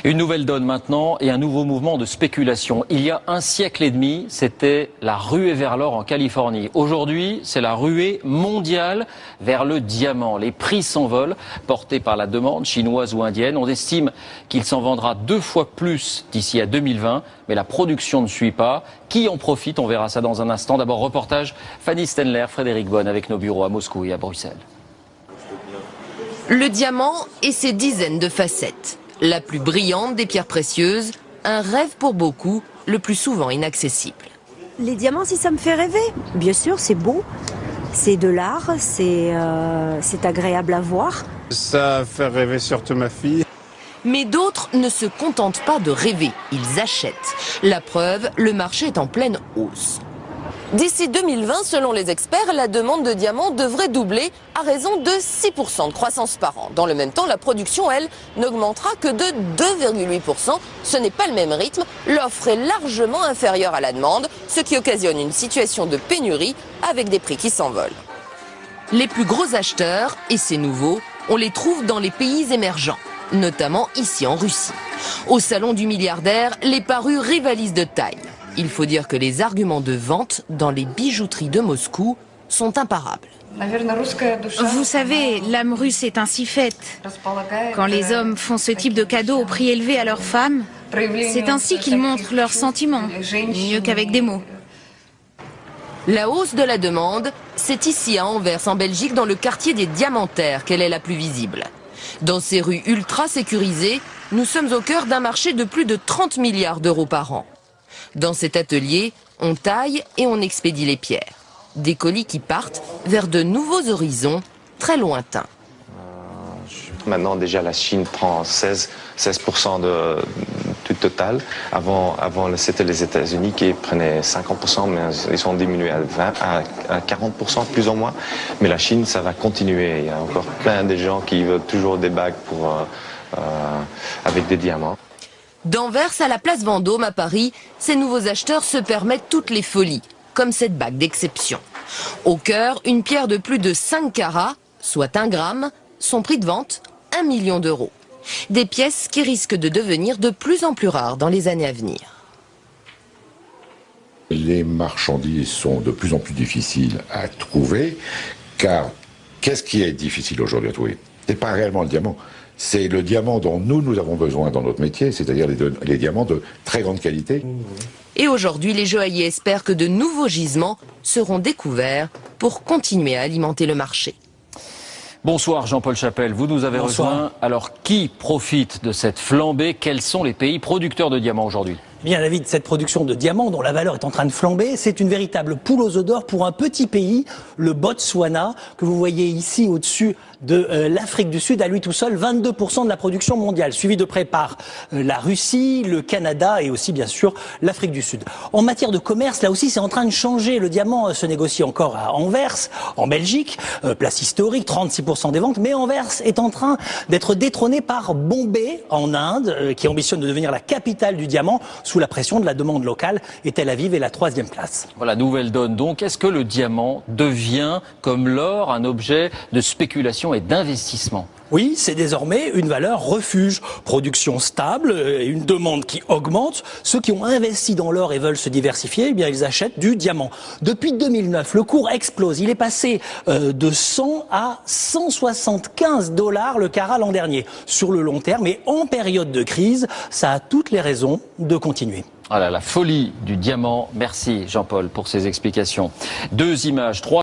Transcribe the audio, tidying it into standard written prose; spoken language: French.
Une nouvelle donne maintenant et un nouveau mouvement de spéculation. Il y a un siècle et demi, c'était la ruée vers l'or en Californie. Aujourd'hui, c'est la ruée mondiale vers le diamant. Les prix s'envolent, portés par la demande chinoise ou indienne. On estime qu'il s'en vendra 2 fois plus d'ici à 2020, mais la production ne suit pas. Qui en profite? On verra ça dans un instant. D'abord, reportage Fanny Stenler, Frédéric Bonne avec nos bureaux à Moscou et à Bruxelles. Le diamant et ses dizaines de facettes. La plus brillante des pierres précieuses, un rêve pour beaucoup, le plus souvent inaccessible. Les diamants, si ça me fait rêver, bien sûr, c'est beau, c'est de l'art, c'est agréable à voir. Ça fait rêver surtout ma fille. Mais d'autres ne se contentent pas de rêver, ils achètent. La preuve, le marché est en pleine hausse. D'ici 2020, selon les experts, la demande de diamants devrait doubler à raison de 6% de croissance par an. Dans le même temps, la production, elle, n'augmentera que de 2,8%. Ce n'est pas le même rythme. L'offre est largement inférieure à la demande, ce qui occasionne une situation de pénurie avec des prix qui s'envolent. Les plus gros acheteurs, et c'est nouveau, on les trouve dans les pays émergents, notamment ici en Russie. Au salon du milliardaire, les parures rivalisent de taille. Il faut dire que les arguments de vente dans les bijouteries de Moscou sont imparables. Vous savez, l'âme russe est ainsi faite. Quand les hommes font ce type de cadeaux au prix élevé à leurs femmes, c'est ainsi qu'ils montrent leurs sentiments, mieux qu'avec des mots. La hausse de la demande, c'est ici à Anvers, en Belgique, dans le quartier des Diamantaires, qu'elle est la plus visible. Dans ces rues ultra sécurisées, nous sommes au cœur d'un marché de plus de 30 milliards d'euros par an. Dans cet atelier, on taille et on expédie les pierres. Des colis qui partent vers de nouveaux horizons très lointains. Maintenant, déjà, la Chine prend 16% du total. Avant c'était les États-Unis qui prenaient 50%, mais ils sont diminués à 40%, plus ou moins. Mais la Chine, ça va continuer. Il y a encore plein de gens qui veulent toujours des bagues avec des diamants. D'Anvers à la place Vendôme à Paris, ces nouveaux acheteurs se permettent toutes les folies, comme cette bague d'exception. Au cœur, une pierre de plus de 5 carats, soit 1 gramme, son prix de vente, 1 million d'euros. Des pièces qui risquent de devenir de plus en plus rares dans les années à venir. Les marchandises sont de plus en plus difficiles à trouver, car qu'est-ce qui est difficile aujourd'hui à trouver? Ce n'est pas réellement le diamant. C'est le diamant dont nous avons besoin dans notre métier, c'est-à-dire les diamants de très grande qualité. Et aujourd'hui, les joailliers espèrent que de nouveaux gisements seront découverts pour continuer à alimenter le marché. Bonsoir Jean-Paul Chapelle, vous nous avez rejoint. Alors qui profite de cette flambée? Quels sont les pays producteurs de diamants aujourd'hui? Bien, David, cette production de diamants dont la valeur est en train de flamber, c'est une véritable poule aux œufs d'or pour un petit pays, le Botswana, que vous voyez ici au-dessus de l'Afrique du Sud, à lui tout seul, 22% de la production mondiale, suivi de près par la Russie, le Canada et aussi, bien sûr, l'Afrique du Sud. En matière de commerce, là aussi, c'est en train de changer. Le diamant se négocie encore à Anvers, en Belgique, place historique, 36% des ventes, mais Anvers est en train d'être détrôné par Bombay, en Inde, qui ambitionne de devenir la capitale du diamant, sous la pression de la demande locale, et Tel Aviv est la 3e place. Voilà, nouvelle donne donc. Est-ce que le diamant devient, comme l'or, un objet de spéculation et d'investissement? Oui, c'est désormais une valeur refuge. Production stable et une demande qui augmente. Ceux qui ont investi dans l'or et veulent se diversifier, eh bien, ils achètent du diamant. Depuis 2009, le cours explose. Il est passé de 100 à 175 $ le carat l'an dernier. Sur le long terme, et en période de crise, ça a toutes les raisons de continuer. Voilà, la folie du diamant. Merci Jean-Paul pour ces explications. 2 images, 3